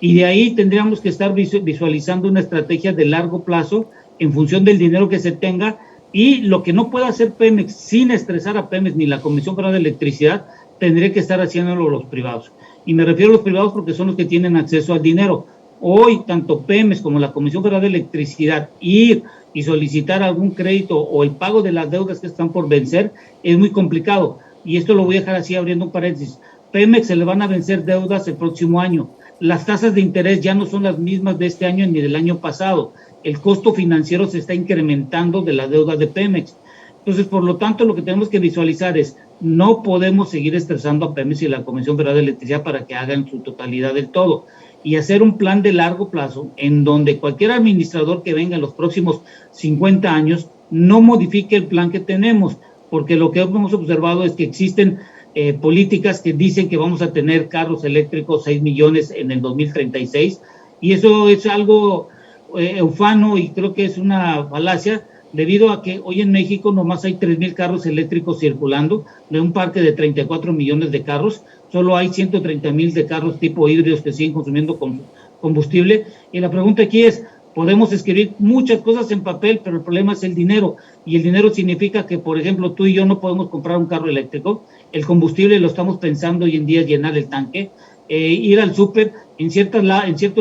Y de ahí tendríamos que estar visualizando una estrategia de largo plazo en función del dinero que se tenga, y lo que no pueda hacer Pemex sin estresar a Pemex ni la Comisión Federal de Electricidad, tendría que estar haciéndolo los privados. Y me refiero a los privados porque son los que tienen acceso al dinero. Hoy, tanto Pemex como la Comisión Federal de Electricidad, ir y solicitar algún crédito o el pago de las deudas que están por vencer es muy complicado. Y esto lo voy a dejar así abriendo un paréntesis. Pemex se le van a vencer deudas el próximo año. Las tasas de interés ya no son las mismas de este año ni del año pasado. El costo financiero se está incrementando de la deuda de Pemex. Entonces, por lo tanto, lo que tenemos que visualizar es, no podemos seguir estresando a Pemex y la Comisión Federal de Electricidad para que hagan su totalidad del todo, y hacer un plan de largo plazo en donde cualquier administrador que venga en los próximos 50 años no modifique el plan que tenemos, porque lo que hemos observado es que existen políticas que dicen que vamos a tener carros eléctricos 6 millones en el 2036, y eso es algo ufano y creo que es una falacia, debido a que hoy en México nomás hay 3,000 carros eléctricos circulando, de un parque de 34 millones de carros, solo hay 130,000 de carros tipo híbridos que siguen consumiendo combustible, y la pregunta aquí es, podemos escribir muchas cosas en papel, pero el problema es el dinero, y el dinero significa que, por ejemplo, tú y yo no podemos comprar un carro eléctrico, el combustible lo estamos pensando hoy en día, llenar el tanque, ir al súper, en ciertos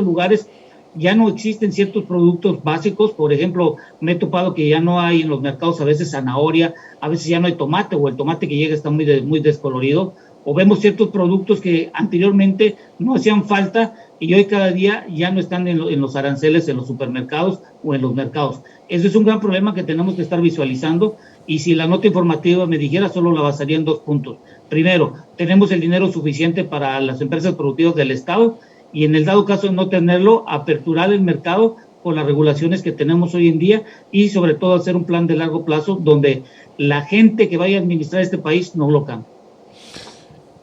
lugares ya no existen ciertos productos básicos, por ejemplo, me he topado que ya no hay en los mercados a veces zanahoria, a veces ya no hay tomate, o el tomate que llega está muy descolorido, o vemos ciertos productos que anteriormente no hacían falta y hoy cada día ya no están en los aranceles en los supermercados o en los mercados. Eso es un gran problema que tenemos que estar visualizando, y si la nota informativa me dijera, solo la basaría en 2 puntos. Primero, tenemos el dinero suficiente para las empresas productivas del Estado, y en el dado caso de no tenerlo, aperturar el mercado con las regulaciones que tenemos hoy en día, y sobre todo hacer un plan de largo plazo donde la gente que vaya a administrar este país no lo cambie.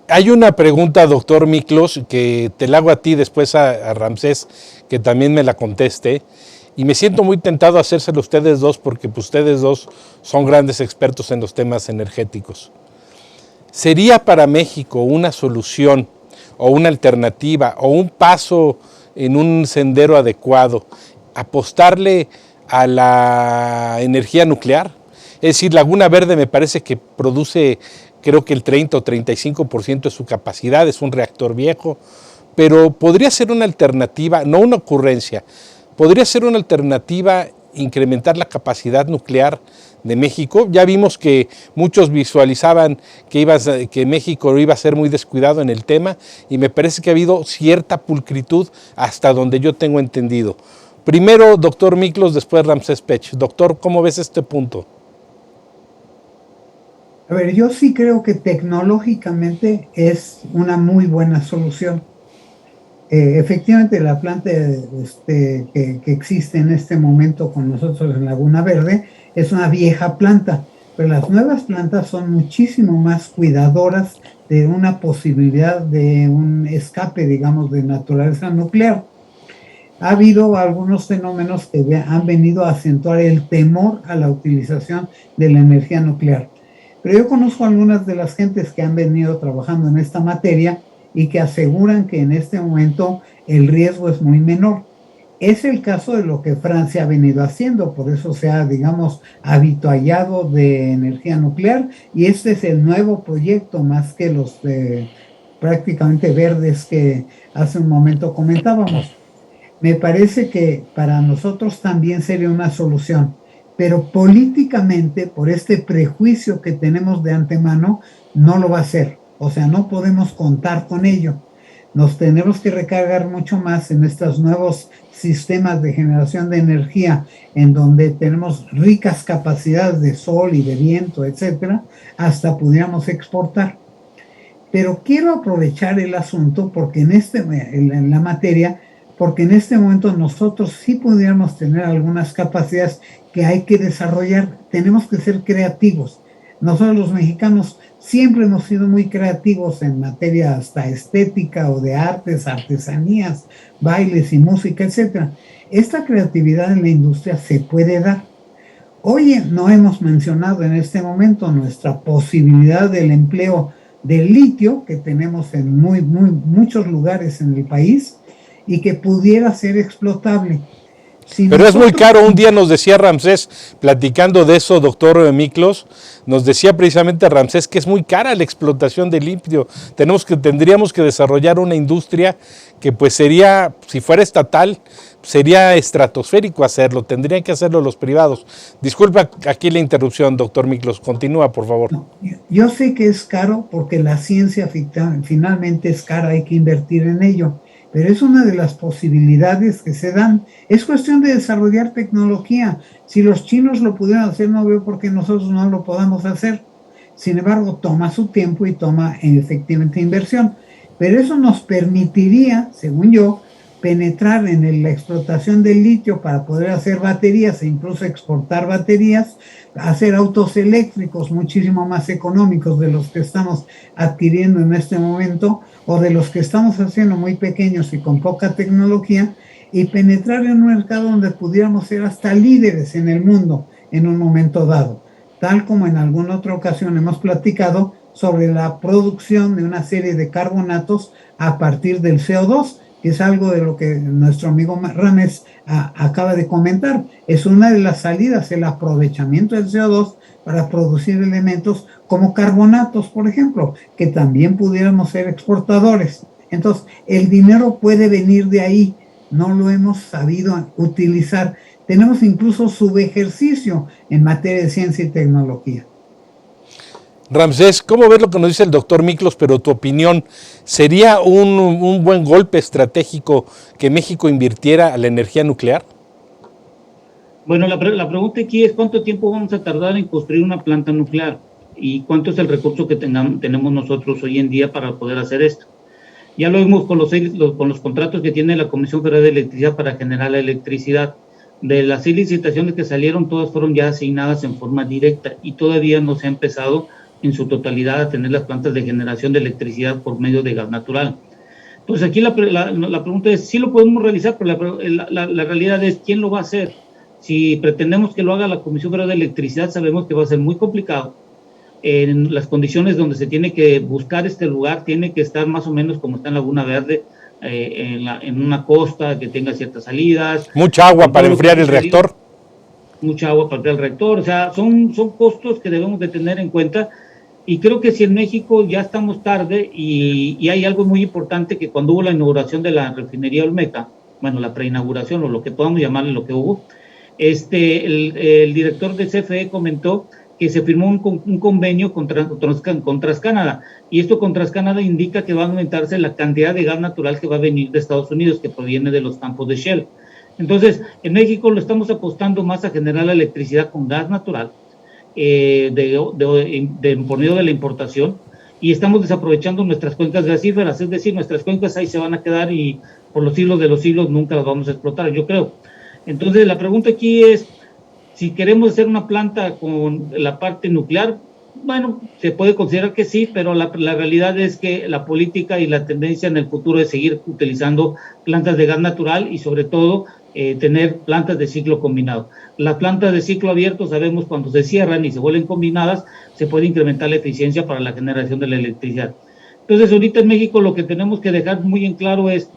Hay una pregunta, doctor Miklos, que te la hago a ti, después a Ramsés, que también me la conteste, y me siento muy tentado a hacérselo a ustedes dos, porque pues, ustedes dos son grandes expertos en los temas energéticos. ¿Sería para México una solución o una alternativa o un paso en un sendero adecuado apostarle a la energía nuclear? Es decir, Laguna Verde me parece que produce, creo que el 30 o 35% de su capacidad, es un reactor viejo, pero podría ser una alternativa, no una ocurrencia, podría ser una alternativa incrementar la capacidad nuclear de México. Ya vimos que muchos visualizaban que México iba a ser muy descuidado en el tema, y me parece que ha habido cierta pulcritud hasta donde yo tengo entendido. Primero, doctor Miklos, después Ramsés Pech. Doctor, ¿cómo ves este punto? A ver, yo sí creo que tecnológicamente es una muy buena solución. Efectivamente, la planta que existe en este momento con nosotros en Laguna Verde es una vieja planta, pero las nuevas plantas son muchísimo más cuidadoras de una posibilidad de un escape, digamos, de naturaleza nuclear. Ha habido algunos fenómenos que han venido a acentuar el temor a la utilización de la energía nuclear. Pero yo conozco algunas de las gentes que han venido trabajando en esta materia y que aseguran que en este momento el riesgo es muy menor. Es el caso de lo que Francia ha venido haciendo, por eso se ha, digamos, habituallado de energía nuclear, y este es el nuevo proyecto, más que los prácticamente verdes que hace un momento comentábamos. Me parece que para nosotros también sería una solución, pero políticamente, por este prejuicio que tenemos de antemano, no lo va a hacer. O sea, no podemos contar con ello. Nos tenemos que recargar mucho más en estos nuevos sistemas de generación de energía, en donde tenemos ricas capacidades de sol y de viento, etcétera, hasta pudiéramos exportar. Pero quiero aprovechar el asunto porque en la materia, porque en este momento nosotros sí pudiéramos tener algunas capacidades que hay que desarrollar. Tenemos que ser creativos. Nosotros los mexicanos siempre hemos sido muy creativos en materia hasta estética o de artes, artesanías, bailes y música, etc. Esta creatividad en la industria se puede dar. Hoy no hemos mencionado en este momento nuestra posibilidad del empleo del litio que tenemos en muchos lugares en el país y que pudiera ser explotable. Pero es muy caro. Un día nos decía Ramsés, platicando de eso, doctor Miklos, nos decía precisamente Ramsés que es muy cara la explotación del litio. Tendríamos que desarrollar una industria que pues sería, si fuera estatal, sería estratosférico hacerlo, tendrían que hacerlo los privados. Disculpa aquí la interrupción, doctor Miklos, continúa por favor. No, yo sé que es caro porque la ciencia finalmente es cara, hay que invertir en ello. Pero es una de las posibilidades que se dan. Es cuestión de desarrollar tecnología. Si los chinos lo pudieran hacer, no veo por qué nosotros no lo podamos hacer. Sin embargo, toma su tiempo y toma efectivamente inversión. Pero eso nos permitiría, según yo, penetrar en la explotación del litio para poder hacer baterías e incluso exportar baterías, hacer autos eléctricos muchísimo más económicos de los que estamos adquiriendo en este momento, o de los que estamos haciendo muy pequeños y con poca tecnología, y penetrar en un mercado donde pudiéramos ser hasta líderes en el mundo en un momento dado, tal como en alguna otra ocasión hemos platicado sobre la producción de una serie de carbonatos a partir del CO2, que es algo de lo que nuestro amigo Rames acaba de comentar. Es una de las salidas, el aprovechamiento del CO2 para producir elementos como carbonatos, por ejemplo, que también pudiéramos ser exportadores. Entonces, el dinero puede venir de ahí, no lo hemos sabido utilizar. Tenemos incluso subejercicio en materia de ciencia y tecnología. Ramsés, ¿cómo ves lo que nos dice el doctor Miklos? Pero tu opinión, ¿sería un buen golpe estratégico que México invirtiera a la energía nuclear? Bueno, la pregunta aquí es cuánto tiempo vamos a tardar en construir una planta nuclear y cuánto es el recurso que tenemos nosotros hoy en día para poder hacer esto. Ya lo vimos con los contratos que tiene la Comisión Federal de Electricidad para generar la electricidad. De las 6 licitaciones que salieron, todas fueron ya asignadas en forma directa y todavía no se ha empezado en su totalidad a tener las plantas de generación de electricidad por medio de gas natural. Entonces aquí la pregunta es, sí lo podemos realizar, pero la realidad es, ¿quién lo va a hacer? Si pretendemos que lo haga la Comisión Federal de Electricidad, sabemos que va a ser muy complicado. En las condiciones donde se tiene que buscar este lugar, tiene que estar más o menos como está en Laguna Verde, en una costa que tenga ciertas salidas. Mucha agua para enfriar el reactor. mucha agua para el reactor, o sea, son costos que debemos de tener en cuenta. Y creo que si en México ya estamos tarde y hay algo muy importante, que cuando hubo la inauguración de la refinería Olmeca, bueno, la preinauguración o lo que podamos llamarle lo que hubo, el director de CFE comentó que se firmó un convenio con TransCanada, y esto con TransCanada indica que va a aumentarse la cantidad de gas natural que va a venir de Estados Unidos, que proviene de los campos de Shell. Entonces, en México lo estamos apostando más a generar la electricidad con gas natural, por medio de la importación, y estamos desaprovechando nuestras cuencas gasíferas, es decir, nuestras cuencas ahí se van a quedar y por los siglos de los siglos nunca las vamos a explotar, yo creo. Entonces, la pregunta aquí es, si queremos hacer una planta con la parte nuclear, bueno, se puede considerar que sí, pero la realidad es que la política y la tendencia en el futuro es seguir utilizando plantas de gas natural y sobre todo tener plantas de ciclo combinado. Las plantas de ciclo abierto, sabemos, cuando se cierran y se vuelven combinadas, se puede incrementar la eficiencia para la generación de la electricidad. Entonces, ahorita en México lo que tenemos que dejar muy en claro es,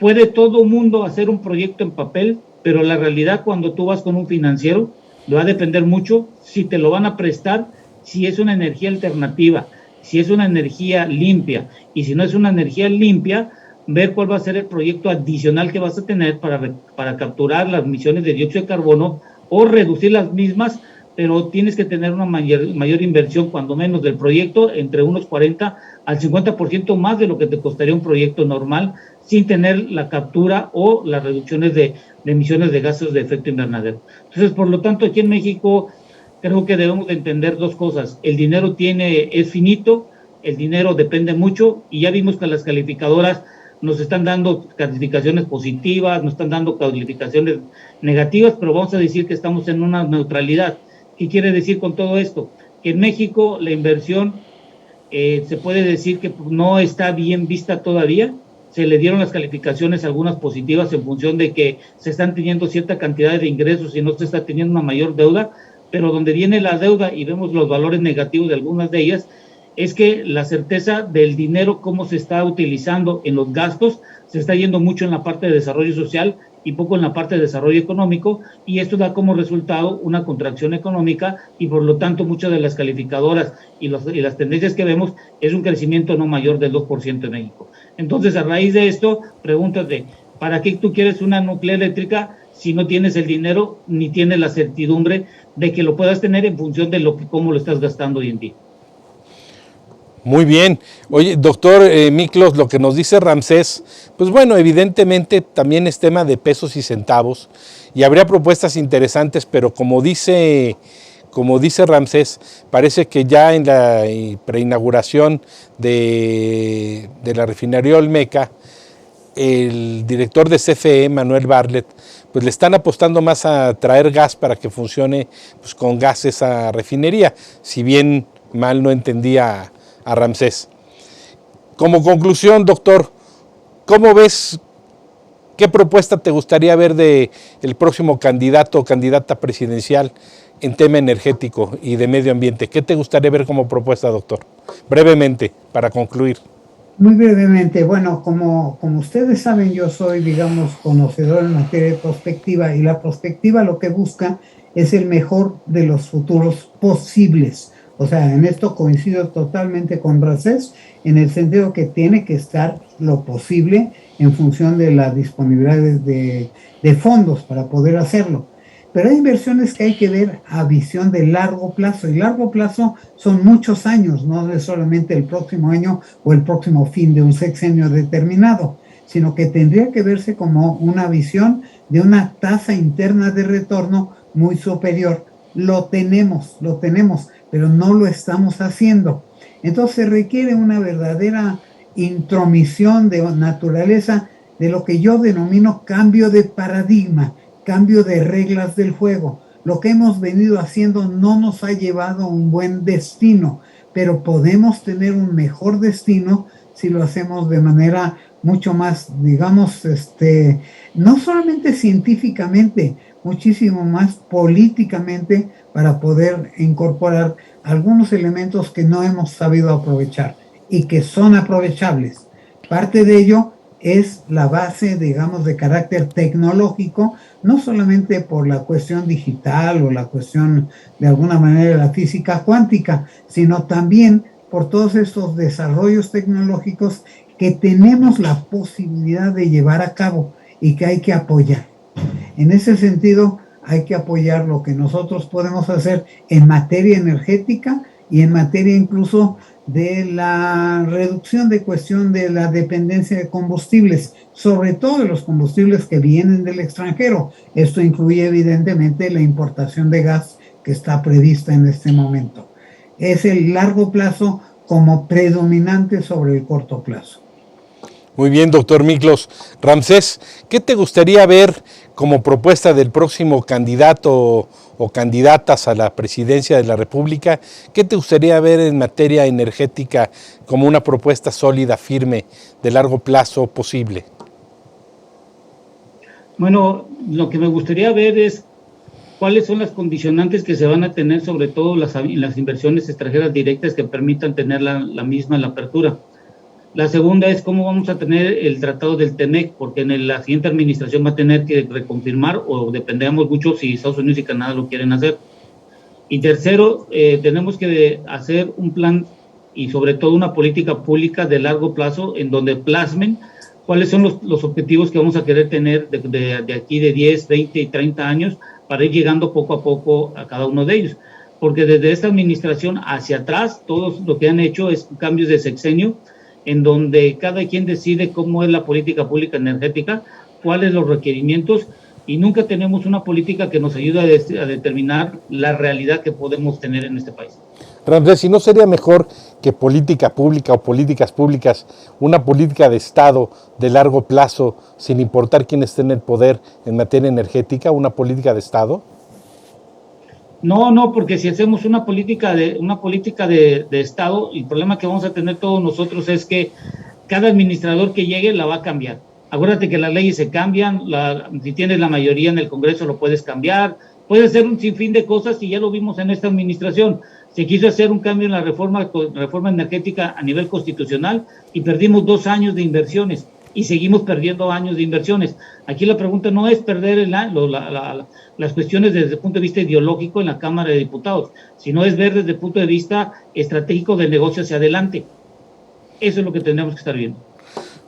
puede todo mundo hacer un proyecto en papel, pero la realidad cuando tú vas con un financiero, va a depender mucho si te lo van a prestar, si es una energía alternativa, si es una energía limpia, y si no es una energía limpia, ver cuál va a ser el proyecto adicional que vas a tener para capturar las emisiones de dióxido de carbono o reducir las mismas, pero tienes que tener una mayor inversión, cuando menos, del proyecto, entre unos 40 al 50% más de lo que te costaría un proyecto normal, sin tener la captura o las reducciones de emisiones de gases de efecto invernadero. Entonces, por lo tanto, aquí en México creo que debemos de entender dos cosas. El dinero es finito, el dinero depende mucho, y ya vimos que las calificadoras nos están dando calificaciones positivas, nos están dando calificaciones negativas, pero vamos a decir que estamos en una neutralidad. ¿Qué quiere decir con todo esto? Que en México la inversión se puede decir que no está bien vista todavía. Se le dieron las calificaciones, algunas positivas, en función de que se están teniendo cierta cantidad de ingresos y no se está teniendo una mayor deuda, pero donde viene la deuda y vemos los valores negativos de algunas de ellas, es que la certeza del dinero, cómo se está utilizando en los gastos, se está yendo mucho en la parte de desarrollo social y poco en la parte de desarrollo económico, y esto da como resultado una contracción económica, y por lo tanto muchas de las calificadoras y las tendencias que vemos es un crecimiento no mayor del 2% en México. Entonces, a raíz de esto, pregúntate, ¿para qué tú quieres una nuclear eléctrica si no tienes el dinero ni tienes la certidumbre de que lo puedas tener en función de cómo lo estás gastando hoy en día? Muy bien. Oye, doctor Miklos, lo que nos dice Ramsés, pues bueno, evidentemente también es tema de pesos y centavos, y habría propuestas interesantes, pero como dice Ramsés, parece que ya en la preinauguración de la refinería Olmeca, el director de CFE, Manuel Bartlett, pues le están apostando más a traer gas para que funcione pues con gas esa refinería, si bien mal no entendía a Ramsés. Como conclusión, doctor, ¿cómo ves, qué propuesta te gustaría ver de el próximo candidato o candidata presidencial en tema energético y de medio ambiente? ¿Qué te gustaría ver como propuesta, doctor? Brevemente, para concluir. Muy brevemente, bueno, como ustedes saben, yo soy, digamos, conocedor en materia de prospectiva, y la prospectiva lo que busca es el mejor de los futuros posibles. O sea, en esto coincido totalmente con Ramsés, en el sentido que tiene que estar lo posible en función de la disponibilidad de fondos para poder hacerlo. Pero hay inversiones que hay que ver a visión de largo plazo, y largo plazo son muchos años, no es solamente el próximo año o el próximo fin de un sexenio determinado, sino que tendría que verse como una visión de una tasa interna de retorno muy superior. Lo tenemos, pero no lo estamos haciendo. Entonces se requiere una verdadera intromisión de naturaleza de lo que yo denomino cambio de paradigma, cambio de reglas del juego. Lo que hemos venido haciendo no nos ha llevado a un buen destino, pero podemos tener un mejor destino si lo hacemos de manera mucho más, digamos, no solamente científicamente, muchísimo más políticamente, para poder incorporar algunos elementos que no hemos sabido aprovechar y que son aprovechables. Parte de ello es la base, digamos, de carácter tecnológico, no solamente por la cuestión digital o la cuestión de alguna manera de la física cuántica, sino también por todos estos desarrollos tecnológicos que tenemos la posibilidad de llevar a cabo y que hay que apoyar. En ese sentido, hay que apoyar lo que nosotros podemos hacer en materia energética y en materia incluso de la reducción de cuestión de la dependencia de combustibles, sobre todo de los combustibles que vienen del extranjero. Esto incluye evidentemente la importación de gas que está prevista en este momento. Es el largo plazo como predominante sobre el corto plazo. Muy bien, doctor Miklos. Ramsés, ¿qué te gustaría ver como propuesta del próximo candidato o candidatas a la presidencia de la República? ¿Qué te gustaría ver en materia energética como una propuesta sólida, firme, de largo plazo posible? Bueno, lo que me gustaría ver es cuáles son las condicionantes que se van a tener, sobre todo las inversiones extranjeras directas que permitan tener la misma en la apertura. La segunda es cómo vamos a tener el tratado del TEMEC, porque en la siguiente administración va a tener que reconfirmar, o dependemos mucho si Estados Unidos y Canadá lo quieren hacer. Y tercero, tenemos que hacer un plan y sobre todo una política pública de largo plazo en donde plasmen cuáles son los objetivos que vamos a querer tener de aquí de 10, 20 y 30 años para ir llegando poco a poco a cada uno de ellos. Porque desde esta administración hacia atrás, todo lo que han hecho es cambios de sexenio, en donde cada quien decide cómo es la política pública energética, cuáles los requerimientos, y nunca tenemos una política que nos ayude a determinar la realidad que podemos tener en este país. Ramsés, ¿y no sería mejor que política pública o políticas públicas, una política de Estado de largo plazo, sin importar quién esté en el poder en materia energética, una política de Estado? No, porque si hacemos una política de Estado, el problema que vamos a tener todos nosotros es que cada administrador que llegue la va a cambiar. Acuérdate que las leyes se cambian, si tienes la mayoría en el Congreso lo puedes cambiar, puedes hacer un sinfín de cosas y ya lo vimos en esta administración. Se quiso hacer un cambio en la reforma energética a nivel constitucional y perdimos 2 años de inversiones y seguimos perdiendo años de inversiones. Aquí la pregunta no es perder las cuestiones desde el punto de vista ideológico en la Cámara de Diputados, sino es ver desde el punto de vista estratégico del negocio hacia adelante. Eso es lo que tendríamos que estar viendo.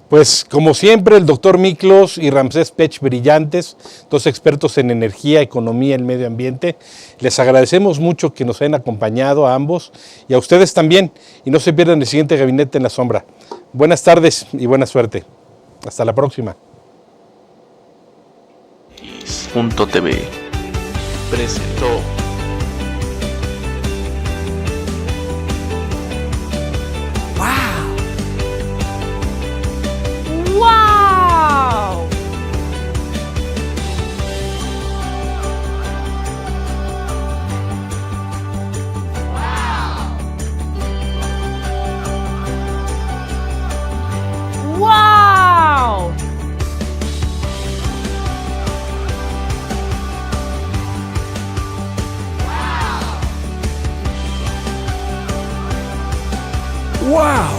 Pues como siempre, el doctor Miklos y Ramsés Pech brillantes, dos expertos en energía, economía y medio ambiente. Les agradecemos mucho que nos hayan acompañado a ambos y a ustedes también. Y no se pierdan el siguiente Gabinete en la Sombra. Buenas tardes y buena suerte. Hasta la próxima. TV presentó ¡Wow! ¡Wow! ¡Wow!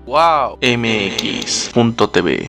Wow MX.tv.